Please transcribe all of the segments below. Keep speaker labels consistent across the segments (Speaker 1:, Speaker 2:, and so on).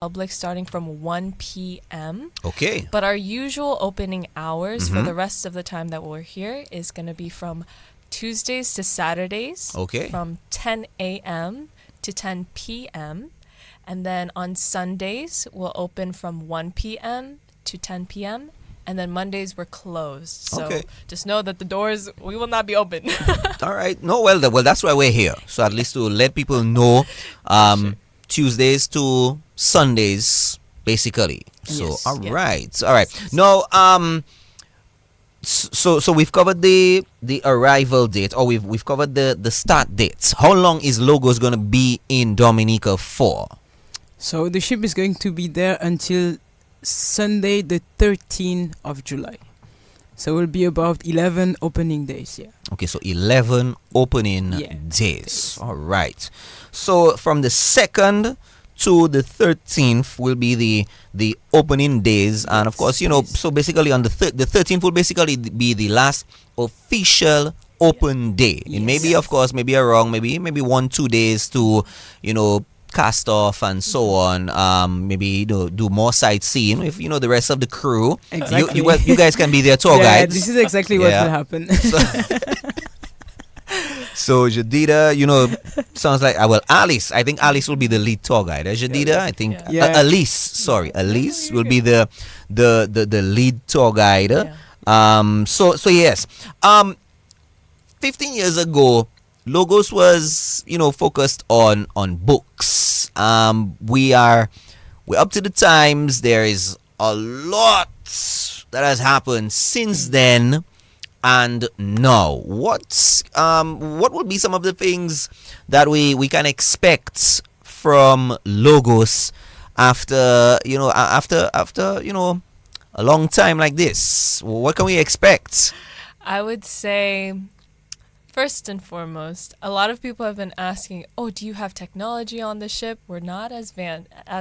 Speaker 1: public starting from 1 p.m.
Speaker 2: Okay.
Speaker 1: But our usual opening hours for the rest of the time that we're here is going to be from Tuesdays to Saturdays.
Speaker 2: Okay.
Speaker 1: From 10 a.m. to 10 p.m. And then on Sundays, we'll open from 1 p.m. to 10 p.m. And then Mondays, we're closed. So
Speaker 2: Okay.
Speaker 1: just know that the doors, we will not be open.
Speaker 2: All right. No, well, that's why we're here. So at least to let people know, Tuesdays to Sundays, basically. So
Speaker 1: Yes.
Speaker 2: all
Speaker 1: Yeah.
Speaker 2: right. All right. Now, so we've covered the arrival date, or we've covered the start dates. How long is Logos gonna be in Dominica for?
Speaker 3: So the ship is going to be there until Sunday, the 13th of July. So it will be about 11 opening days, yeah.
Speaker 2: Okay, so 11 opening days. All right. So from the 2nd to the 13th will be the opening days, and of course, so basically on the 13th will basically be the last official open day. It may be, of course, maybe wrong, maybe 1-2 days to cast off and so on. Maybe do more sightseeing if the rest of the crew.
Speaker 3: Exactly.
Speaker 2: You guys can be their tour guides.
Speaker 3: This is exactly what will happen.
Speaker 2: So Jadida, sounds like Alice. I think Alice will be the lead tour guide. Jadida, I think Alice will be the lead tour guide.
Speaker 1: Yeah.
Speaker 2: So yes. 15 years ago, Logos was focused on books. We're up to the times. There is a lot that has happened since then and now. What will be some of the things that we can expect from Logos after a long time like this? What can we expect?
Speaker 1: I would say, first and foremost, a lot of people have been asking, do you have technology on the ship? We're not as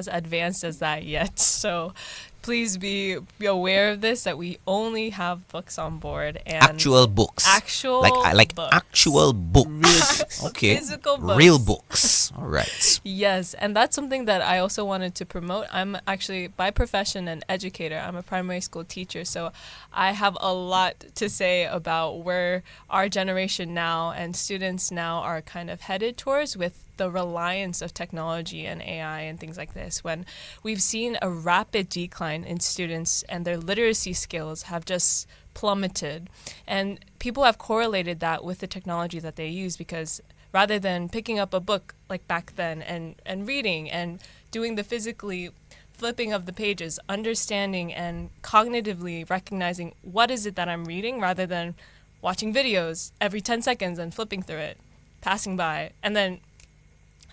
Speaker 1: advanced as that yet. So please be aware of this, that we only have books on board. And
Speaker 2: actual books. Like
Speaker 1: books.
Speaker 2: actual books. Okay.
Speaker 1: Physical books.
Speaker 2: Real books. All right.
Speaker 1: Yes, and that's something that I also wanted to promote. I'm actually, by profession, an educator. I'm a primary school teacher, so I have a lot to say about where our generation now and students now are kind of headed towards with the reliance of technology and AI and things like this, when we've seen a rapid decline in students and their literacy skills have just plummeted. And people have correlated that with the technology that they use, because rather than picking up a book like back then and reading and doing the physically flipping of the pages, understanding and cognitively recognizing what is it that I'm reading, rather than watching videos every 10 seconds and flipping through it, passing by, and then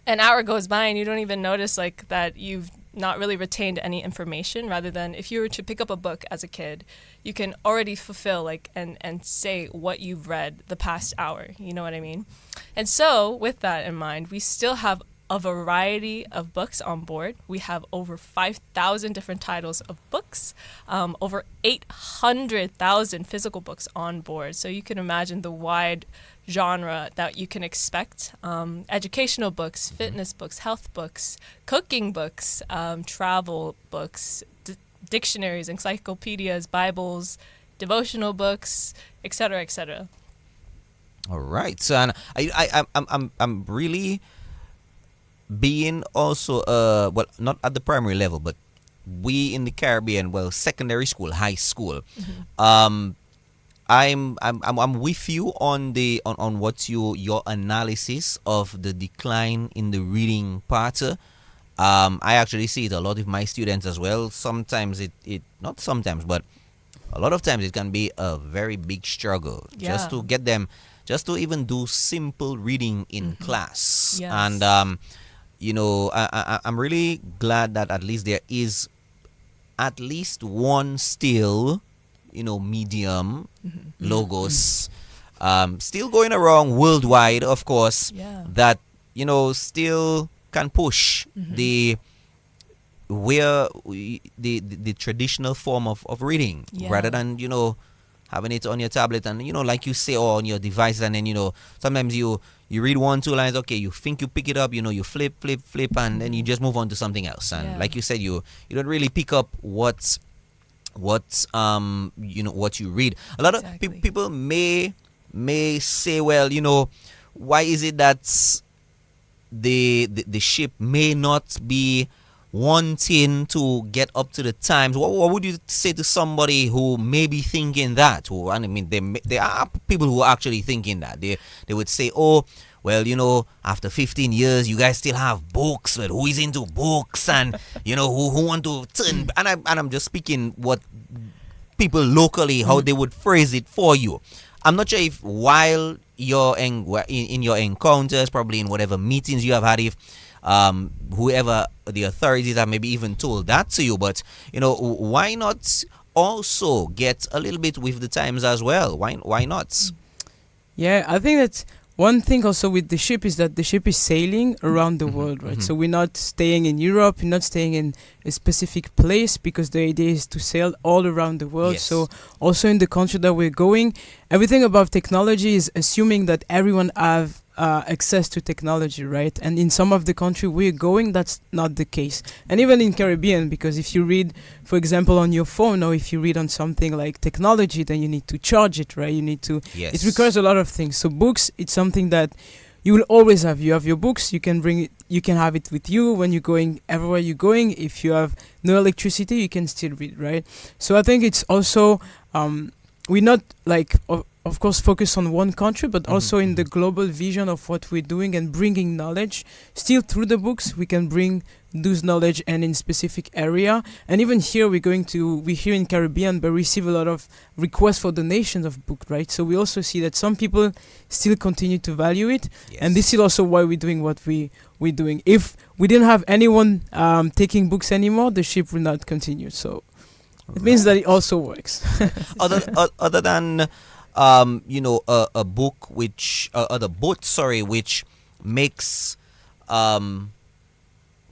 Speaker 1: an hour goes by and you don't even notice that you've not really retained any information, rather than if you were to pick up a book as a kid, you can already fulfill and say what you've read the past hour. You know what I mean? And so with that in mind, we still have a variety of books on board. We have over 5,000 different titles of books, over 800,000 physical books on board. So you can imagine the wide genre that you can expect. Educational books, fitness books, health books, cooking books, travel books, dictionaries, encyclopedias, Bibles, devotional books, etc., etc.
Speaker 2: All right. So and I'm really being also not at the primary level, but we in the Caribbean, secondary school, high school. I'm with you on what's your analysis of the decline in the reading part. I actually see it a lot with my students as well. Sometimes it not sometimes, but a lot of times it can be a very big struggle just to get them, just to even do simple reading in class.
Speaker 1: Yes.
Speaker 2: And I'm really glad that at least there is at least one still medium Logos still going around worldwide, of course, that still can push the traditional form of reading, rather than having it on your tablet and like you say, or on your device, and then sometimes you You read one, two lines, okay, you think you pick it up, you flip, and then you just move on to something else. And like you said, you don't really pick up what you read. A lot of people may say, well, why is it that the ship may not be wanting to get up to the times? What would you say to somebody who may be thinking that? There are people who are actually thinking that. They would say, oh, well, after 15 years, you guys still have books. But who is into books? And, who want to turn... And I'm just speaking what people locally, how they would phrase it for you. I'm not sure if while you're in your encounters, probably in whatever meetings you have had, if whoever the authorities have maybe even told that to you, but why not also get a little bit with the times as well? Why not?
Speaker 3: Yeah, I think that one thing also with the ship is that the ship is sailing around the world, right? So we're not staying in Europe, we're not staying in a specific place, because the idea is to sail all around the world.
Speaker 2: Yes.
Speaker 3: So also in the country that we're going, everything about technology is assuming that everyone have access to technology, right? And in some of the country we're going, that's not the case. And even in Caribbean, because if you read, for example, on your phone, or if you read on something like technology, then you need to charge it, right? You need to, it requires a lot of things. So books, it's something that you will always have. You have your books, you can bring it, you can have it with you when you're going everywhere you're going. If you have no electricity, you can still read, right? So I think it's also, we're not like, of course, focus on one country, but also in the global vision of what we're doing and bringing knowledge. Still through the books, we can bring those knowledge and in specific area. And even here, we're here in Caribbean, but receive a lot of requests for donations of book, right? So we also see that some people still continue to value it. Yes. And this is also why we're doing what we're doing. If we didn't have anyone taking books anymore, the ship will not continue. So it means that it also works.
Speaker 2: other than a book which the boat, which makes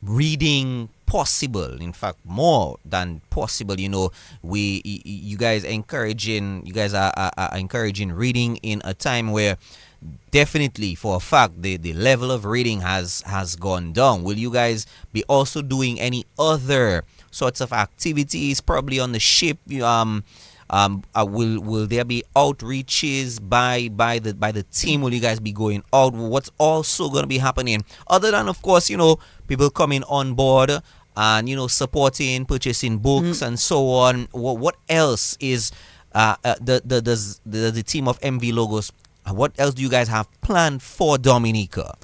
Speaker 2: reading possible. In fact, more than possible. You guys are encouraging reading in a time where definitely, for a fact, the level of reading has gone down. Will you guys be also doing any other sorts of activities, probably on the ship? Will there be outreaches by the team? Will you guys be going out? What's also going to be happening, other than, of course, people coming on board and supporting, purchasing books and so on? What else is the team of MV Logos? What else do you guys have planned for Dominica?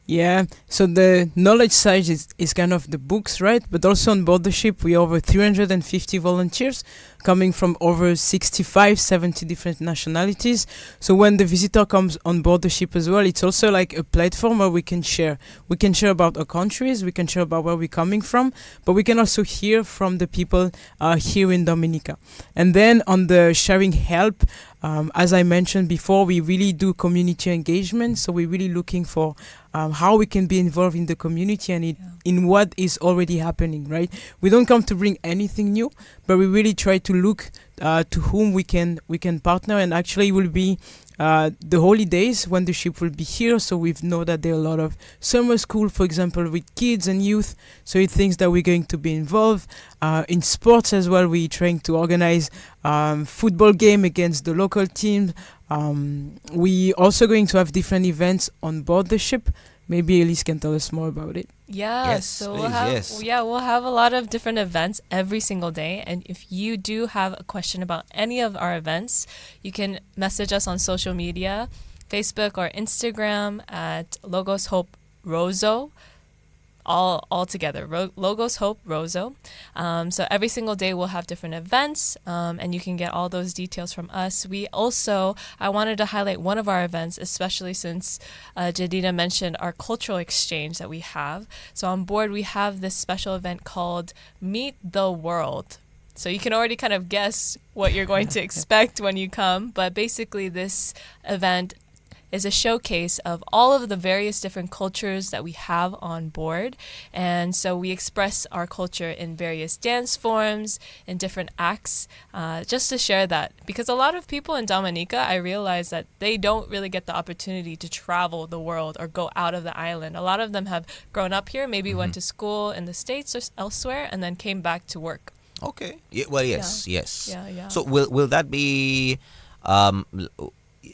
Speaker 3: Yeah, so the knowledge side is kind of the books, right? But also on board the ship, we have over 350 volunteers coming from over 65-70 different nationalities. So when the visitor comes on board the ship as well, it's also like a platform where we can share. We can share about our countries, we can share about where we're coming from, but we can also hear from the people here in Dominica. And then on the sharing help, as I mentioned before, we really do community engagement. So we're really looking for how we can be involved in the community and in what is already happening, right? We don't come to bring anything new, but we really try to look to whom we can partner. And actually it will be the holidays when the ship will be here. So we know that there are a lot of summer school, for example, with kids and youth. So it thinks that we're going to be involved in sports as well. We're trying to organize football game against the local team. We also going to have different events on board the ship. Maybe Elise can tell us more about it.
Speaker 1: Yeah,
Speaker 2: yes,
Speaker 1: so
Speaker 2: please,
Speaker 1: we'll have a lot of different events every single day. And if you do have a question about any of our events, you can message us on social media, Facebook or Instagram at Logos Hope Rozo. All together, Logos Hope Rozo. So every single day we'll have different events, and you can get all those details from us. I wanted to highlight one of our events, especially since Jadina mentioned our cultural exchange that we have. So on board we have this special event called Meet the World. So you can already kind of guess what you're going to expect when you come, but basically this event is a showcase of all of the various different cultures that we have on board. And so we express our culture in various dance forms, in different acts, just to share that. Because a lot of people in Dominica, I realize that they don't really get the opportunity to travel the world or go out of the island. A lot of them have grown up here, maybe went to school in the States or elsewhere, and then came back to work.
Speaker 2: Okay. Yeah, well, yes, yes.
Speaker 1: Yeah.
Speaker 2: So will that be um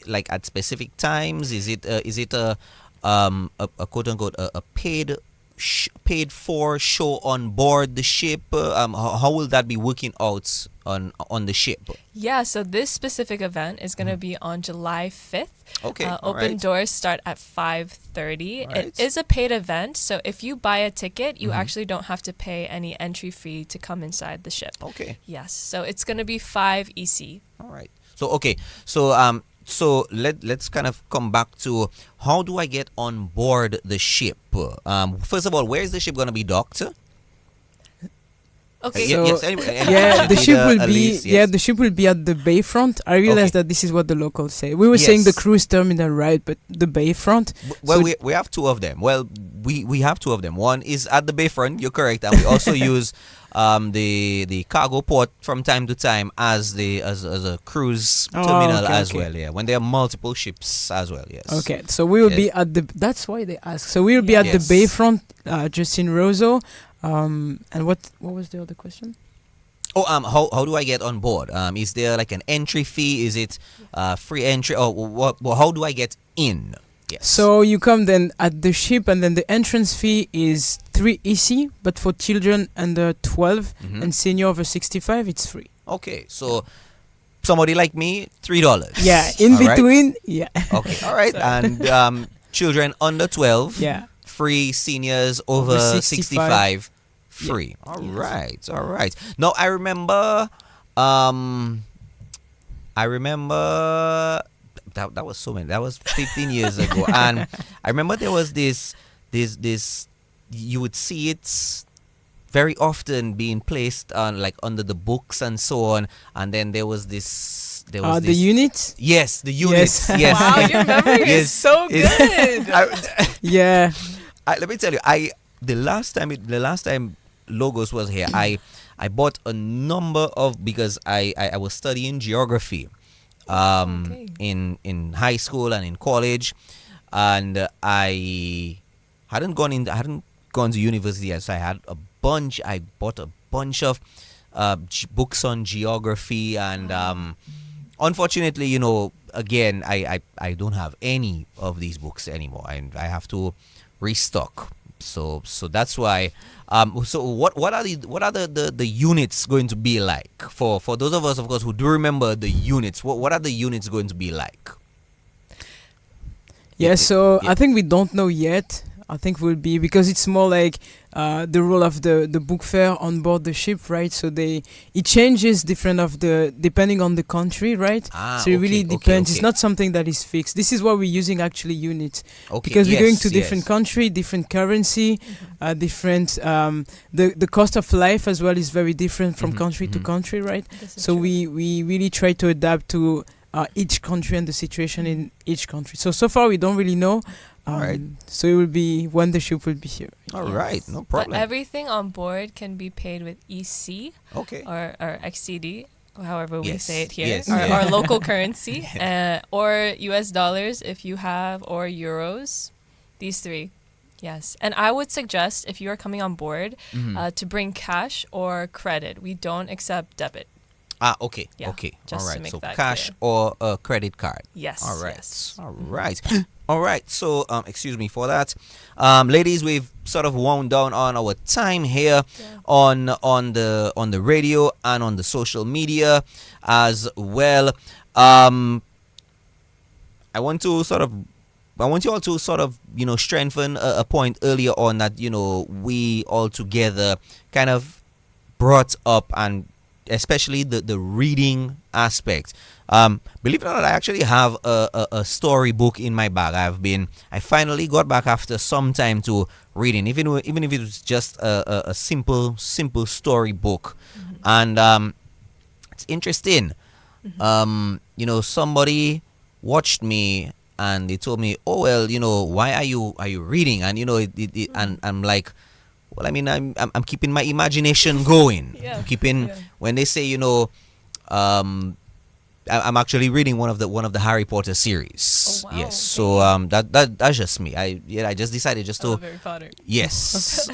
Speaker 2: like at specific times? Is it a quote unquote a paid for show on board the ship? How will that be working out on the ship?
Speaker 1: Yeah, so this specific event is going to be on July 5th.
Speaker 2: Okay, all
Speaker 1: Open
Speaker 2: right.
Speaker 1: doors start at 5:30.
Speaker 2: All right.
Speaker 1: It is a paid event, so if you buy a ticket, you actually don't have to pay any entry fee to come inside the ship.
Speaker 2: Okay.
Speaker 1: Yes, so it's going to be 5 EC.
Speaker 2: All right. So okay. So let's kind of come back to how do I get on board the ship? First of all, where is the ship going to be docked?
Speaker 1: Okay.
Speaker 3: So-
Speaker 2: yes. Anyway,
Speaker 3: Yeah, the
Speaker 2: should
Speaker 3: ship
Speaker 2: need
Speaker 3: will
Speaker 2: a
Speaker 3: be
Speaker 2: lease,
Speaker 3: yeah,
Speaker 2: yes.
Speaker 3: the ship will be at the bayfront. I realize
Speaker 2: Okay.
Speaker 3: that this is what the locals say. We were saying the
Speaker 2: Yes.
Speaker 3: cruise terminal, right? But the bayfront.
Speaker 2: Well,
Speaker 3: So-
Speaker 2: we have two of them. Well, we have two of them. One is at the bayfront. You're correct, and we also use the cargo port from time to time as a cruise
Speaker 3: Oh,
Speaker 2: terminal
Speaker 3: okay,
Speaker 2: as
Speaker 3: okay.
Speaker 2: well. Yeah, when there are multiple ships as well. Yes.
Speaker 3: Okay, so we will
Speaker 2: Yes.
Speaker 3: be at the. That's why they ask. So we will be at the
Speaker 2: Yes.
Speaker 3: bayfront, just in Roseau. And what was the other question?
Speaker 2: Oh, how do I get on board? Is there like an entry fee? Is it free entry? Or what? Well, how do I get in? Yes.
Speaker 3: So you come then at the ship, and then the entrance fee is 3 EC, but for children under 12
Speaker 2: Mhm.
Speaker 3: and senior over 65, it's free.
Speaker 2: Okay, so somebody like me, $3.
Speaker 3: Yeah, in
Speaker 2: All right?
Speaker 3: between, yeah,
Speaker 2: Okay, all right, and children under 12,
Speaker 3: yeah.
Speaker 2: free. Seniors over
Speaker 3: Over
Speaker 2: 65,
Speaker 3: 65,
Speaker 2: free. All
Speaker 3: Yes.
Speaker 2: right, all right. Now I remember that was so many. That was 15 years ago, and I remember there was this. You would see it very often being placed on like under the books and so on, and then there was this. There was
Speaker 3: The
Speaker 2: this.
Speaker 3: unit,
Speaker 2: Yes, the units.
Speaker 3: Yes.
Speaker 2: Yes.
Speaker 1: Wow, your memory is
Speaker 2: Yes,
Speaker 1: so
Speaker 2: it's-
Speaker 1: good.
Speaker 3: yeah.
Speaker 2: Let me tell you, the last time Logos was here, I bought a number of because I was studying geography,
Speaker 1: Okay.
Speaker 2: in high school and in college, and I hadn't gone to university yet, so I bought a bunch of books on geography, and unfortunately, again, I don't have any of these books anymore, and I have to restock. So that's why. So what are the units going to be like for those of us, of course, who do remember the units? What are the units going to be like?
Speaker 3: Yeah, so
Speaker 2: Yeah.
Speaker 3: I think we don't know yet. I think will be because it's more like the role of the book fair on board the ship, right? So it changes different of the depending on the country, right? So it really depends. It's not something that is fixed. This is why we're using actually units because we're going to different country, different currency, different the cost of life as well is very different from
Speaker 2: Mhm,
Speaker 3: country to
Speaker 2: mhm.
Speaker 3: country, right?
Speaker 1: This is
Speaker 3: So
Speaker 1: true.
Speaker 3: we really try to adapt to each country and the situation in each country. So far we don't really know.
Speaker 2: Alright.
Speaker 3: So it will be when the ship will be here.
Speaker 2: All right, no
Speaker 1: But
Speaker 2: problem.
Speaker 1: everything on board can be paid with EC
Speaker 2: Okay.
Speaker 1: or XCD, however we
Speaker 2: Yes,
Speaker 1: say it here,
Speaker 2: yes,
Speaker 1: or,
Speaker 2: yeah.
Speaker 1: or local currency, or US dollars if you have, or euros. These three. Yes. And I would suggest if you are coming on board
Speaker 2: Mhm.
Speaker 1: to bring cash or credit. We don't accept debit.
Speaker 2: Okay.
Speaker 1: Yeah,
Speaker 2: Okay.
Speaker 1: just
Speaker 2: All
Speaker 1: to
Speaker 2: right.
Speaker 1: make
Speaker 2: So
Speaker 1: that
Speaker 2: cash
Speaker 1: clear.
Speaker 2: or a credit card.
Speaker 1: Yes.
Speaker 2: All right.
Speaker 1: Yes.
Speaker 2: All right. All right. So, excuse me for that. Ladies, we've sort of wound down on our time here
Speaker 1: Yeah.
Speaker 2: on the radio and on the social media as well. I want you all to sort of, strengthen a point earlier on that, we all together kind of brought up, and especially the reading aspect. Believe it or not, I actually have a storybook in my bag. I finally got back after some time to reading, even if it was just a simple storybook, and it's interesting. Somebody watched me and they told me, oh well, why are you reading? And and I'm like, well, I mean, I'm keeping my imagination going.
Speaker 1: Yeah.
Speaker 2: I'm keeping,
Speaker 1: Yeah.
Speaker 2: when they say, I'm actually reading one of the Harry Potter series.
Speaker 1: Oh, wow.
Speaker 2: Yes. So that's just me. I just decided just
Speaker 1: I
Speaker 2: to
Speaker 1: love Harry Potter.
Speaker 2: yes.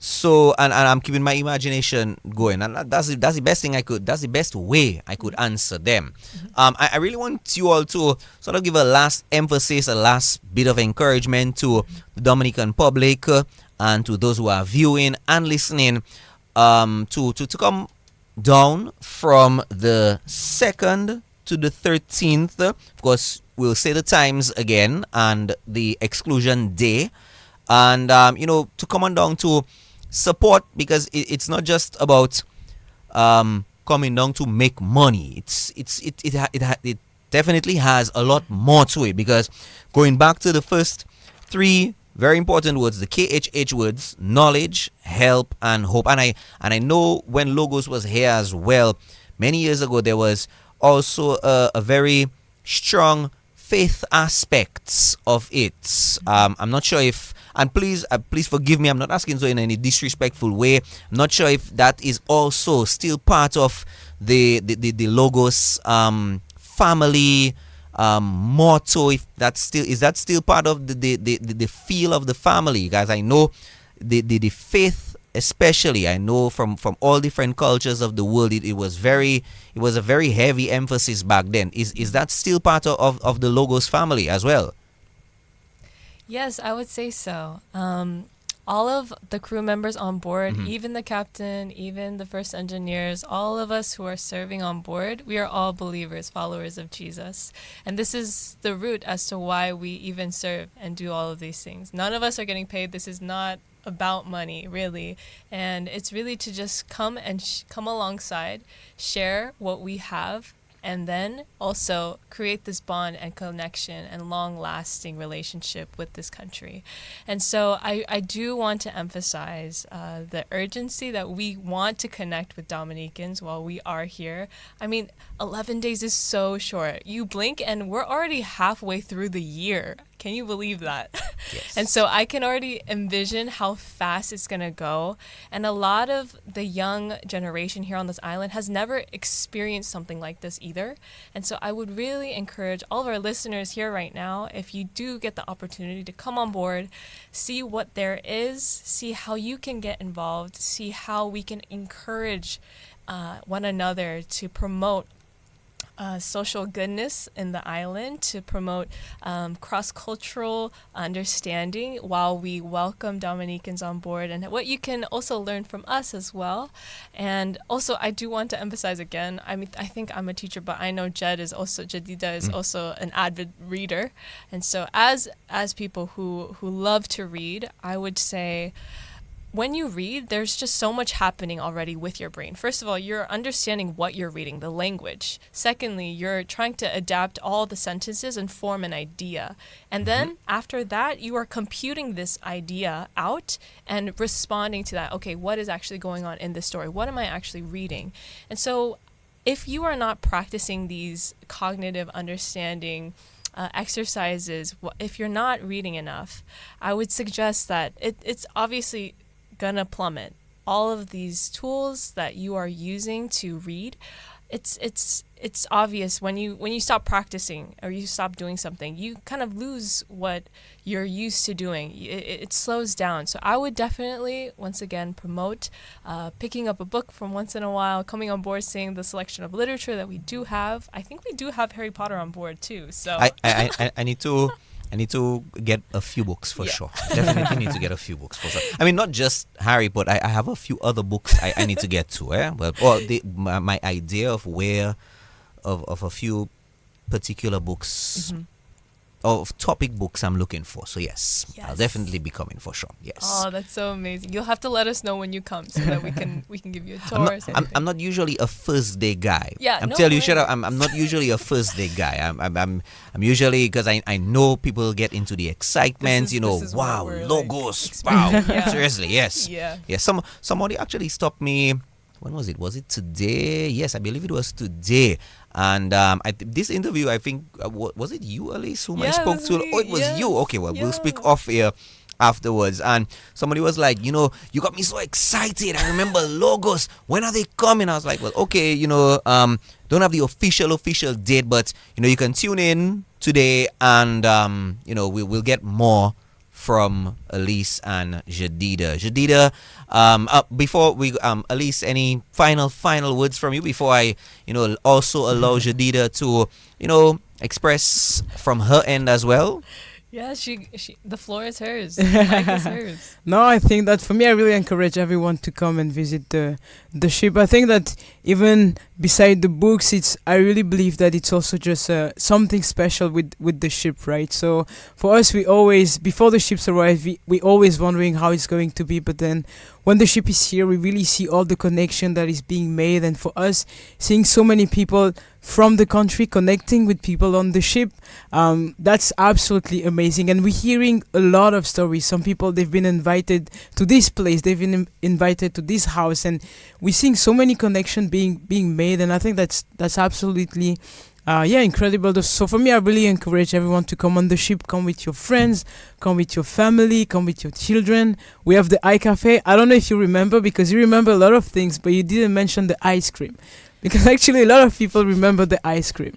Speaker 2: So and I'm keeping my imagination going, and that's the best thing I could. That's the best way I could answer them. I really want you all to sort of give a last emphasis, a last bit of encouragement to the Dominican public and to those who are viewing and listening, to come down from the 2nd to the 13th. Of course, we'll say the times again and the exclusion day, and to come on down to support, because it's not just about coming down to make money. It definitely has a lot more to it, because going back to the first three very important words, the KHH words: knowledge, help, and hope. And I know when Logos was here as well, many years ago, there was also a very strong faith aspects of it. I'm not sure if, and please forgive me, I'm not asking so in any disrespectful way. I'm not sure if that is also still part of the Logos family motto. If that still part of the feel of the family, guys. I know the faith, especially, I know from all different cultures of the world, it was a very heavy emphasis back then. Is that still part of the Logos family as well?
Speaker 1: Yes, I would say so. All of the crew members on board, even the captain, even the first engineers, all of us who are serving on board, we are all believers, followers of Jesus. And this is the root as to why we even serve and do all of these things. None of us are getting paid. This is not about money, really. And it's really to just come and come alongside, share what we have, and then also create this bond and connection and long-lasting relationship with this country. And so I do want to emphasize the urgency that we want to connect with Dominicans while we are here. I mean, 11 days is so short. You blink and we're already halfway through the year. Can you believe that?
Speaker 2: Yes.
Speaker 1: And so I can already envision how fast it's going to go. And a lot of the young generation here on this island has never experienced something like this either. And so I would really encourage all of our listeners here right now, if you do get the opportunity to come on board, see what there is, see how you can get involved, see how we can encourage one another to promote social goodness in the island, to promote cross-cultural understanding while we welcome Dominicans on board, and what you can also learn from us as well. And also, I do want to emphasize again, I mean, I think I'm a teacher, but I know Jedida is also an avid reader. And so as people who love to read, I would say, when you read, there's just so much happening already with your brain. First of all, you're understanding what you're reading, the language. Secondly, you're trying to adapt all the sentences and form an idea. And then after that, you are computing this idea out and responding to that. Okay, what is actually going on in this story? What am I actually reading? And so if you are not practicing these cognitive understanding exercises, if you're not reading enough, I would suggest that it's obviously gonna plummet. All of these tools that you are using to read, it's obvious when you stop practicing or you stop doing something, you kind of lose what you're used to doing. It slows down. So I would definitely, once again, promote picking up a book from once in a while, coming on board, seeing the selection of literature that we do have. I think we do have Harry Potter on board too. So
Speaker 2: I need to get a few books for sure. Definitely need to get a few books for sure. I mean, not just Harry, but I have a few other books I need to get to. My idea of of a few particular books, of topic books I'm looking for. So yes, I'll definitely be coming for sure. Yes.
Speaker 1: Oh, that's so amazing. You'll have to let us know when you come so that we can give you a tour.
Speaker 2: I'm not usually a first day guy.
Speaker 1: Yeah,
Speaker 2: I'm
Speaker 1: no
Speaker 2: telling you
Speaker 1: worries.
Speaker 2: straight up, I'm not usually a first day guy. I'm usually, because I know people get into the excitement.
Speaker 1: This is
Speaker 2: Wow,
Speaker 1: what we're,
Speaker 2: logos,
Speaker 1: experiencing.
Speaker 2: wow.
Speaker 1: Yeah.
Speaker 2: Seriously, yes.
Speaker 1: Yeah.
Speaker 2: Yes. Somebody actually stopped me when was it? Was it today? Yes, I believe it was today. And this interview, I think, was it you, Elise, whom I
Speaker 1: Yeah, it
Speaker 2: spoke
Speaker 1: was
Speaker 2: to?
Speaker 1: me.
Speaker 2: Oh, it was you.
Speaker 1: Yes.
Speaker 2: Okay, well, we'll speak
Speaker 1: Yeah.
Speaker 2: off here afterwards. And somebody was like, you got me so excited. I remember logos. When are they coming? I was like, well, okay, don't have the official date, but you can tune in today, and we'll get more from Elise and Jadida. Jadida, before we Elise, any final words from you before I also allow Jadida to express from her end as well.
Speaker 1: Yeah, she the floor is hers. The mic is hers.
Speaker 3: No, I think that for me, I really encourage everyone to come and visit the ship. I think that even beside the books, I really believe that it's also just something special with the ship, right? So for us, we always, before the ships arrive, we always wondering how it's going to be. But then when the ship is here, we really see all the connection that is being made. And for us, seeing so many people from the country connecting with people on the ship, that's absolutely amazing. And we're hearing a lot of stories. Some people, they've been invited to this place, they've been invited to this house, and we're seeing so many connections being made. And I think that's absolutely incredible. So for me, I really encourage everyone to come on the ship. Come with your friends, come with your family, come with your children. We have the iCafe. I don't know if you remember, because you remember a lot of things, but you didn't mention the ice cream. Because actually a lot of people remember the ice cream.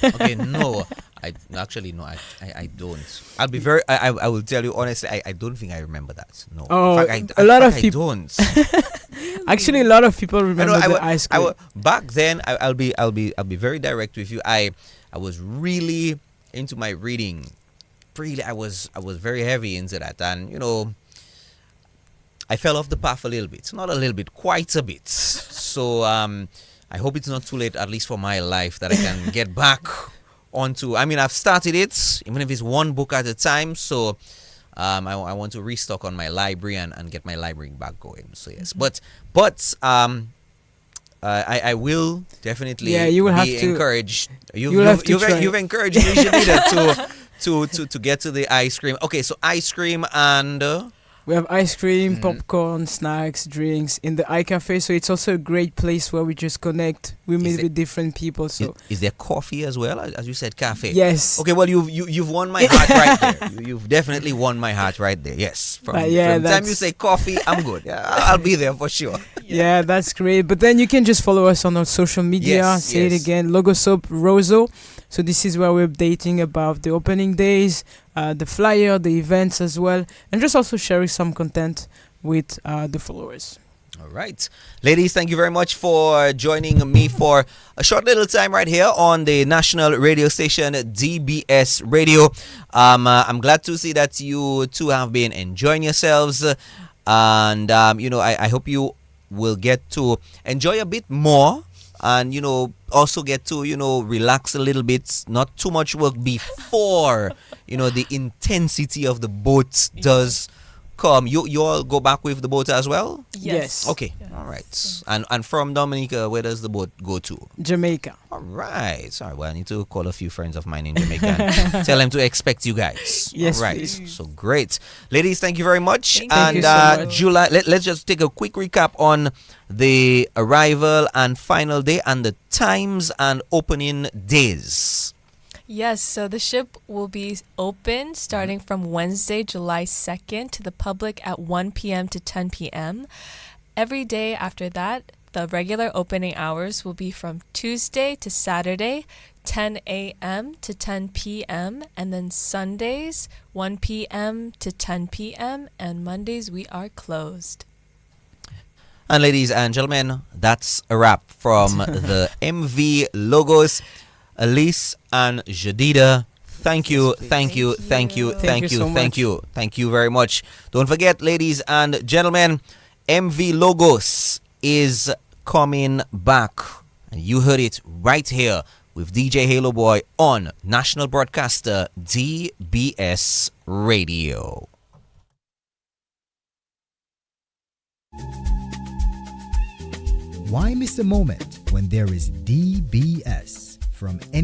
Speaker 2: Okay, no, I actually no, I don't. I'll be very. I will tell you honestly. I don't think I remember that. No.
Speaker 3: Oh,
Speaker 2: in fact,
Speaker 3: a lot of
Speaker 2: I
Speaker 3: people.
Speaker 2: don't.
Speaker 3: Actually, a lot of people remember
Speaker 2: I
Speaker 3: the ice cream.
Speaker 2: back then, I'll be very direct with you. I was really into my reading. Really, I was very heavy into that, and I fell off the path a little bit. Not a little bit, quite a bit. So I hope it's not too late, at least for my life, that I can get back onto. I mean, I've started it, even if it's one book at a time. So I want to restock on my library and get my library back going. So yes, but I will definitely
Speaker 3: you will have
Speaker 2: be
Speaker 3: to
Speaker 2: encouraged.
Speaker 3: You've
Speaker 2: encouraged me, Shanita, to get to the ice cream. Okay, so ice cream and.
Speaker 3: We have ice cream, popcorn, snacks, drinks in the iCafe. So it's also a great place where we just connect. We meet with different people. So
Speaker 2: is there coffee as well, as you said, cafe?
Speaker 3: Yes.
Speaker 2: Okay, well you've won my heart right there. You've definitely won my heart right there. Yes. From the time you say coffee, I'm good. Yeah, I'll be there for sure.
Speaker 3: Yeah, that's great. But then you can just follow us on our social media. Say it again, Logosop Roso. So this is where we're updating about the opening days, the flyer, the events as well, and just also sharing some content with the followers.
Speaker 2: All right. Ladies, thank you very much for joining me for a short little time right here on the national radio station DBS Radio. I'm glad to see that you two have been enjoying yourselves. And, I hope you will get to enjoy a bit more. And, also get to, relax a little bit. Not too much work before, the intensity of the boat does come. You all go back with the boat as well?
Speaker 3: Yes.
Speaker 2: Okay.
Speaker 1: Yes.
Speaker 2: All right. And from Dominica, where does the boat go to?
Speaker 3: Jamaica.
Speaker 2: All right. Sorry. Well, I need to call a few friends of mine in Jamaica and tell them to expect you guys.
Speaker 3: Yes,
Speaker 2: all right.
Speaker 3: please.
Speaker 2: So great. Ladies, thank you very much.
Speaker 1: Thank
Speaker 3: you so much.
Speaker 2: July, let's just take a quick recap on the arrival and final day and the times and opening days.
Speaker 1: Yes, so the ship will be open starting from Wednesday, July 2nd to the public at 1 p.m. to 10 p.m. Every day after that, the regular opening hours will be from Tuesday to Saturday, 10 a.m. to 10 p.m. And then Sundays, 1 p.m. to 10 p.m. And Mondays, we are closed.
Speaker 2: And ladies and gentlemen, that's a wrap from the MV Logos. Elise and Jadida, thank you very much. Don't forget, ladies and gentlemen, MV Logos is coming back. And you heard it right here with DJ Haloboy on National Broadcaster DBS Radio.
Speaker 4: Why miss a moment when there is DBS? From any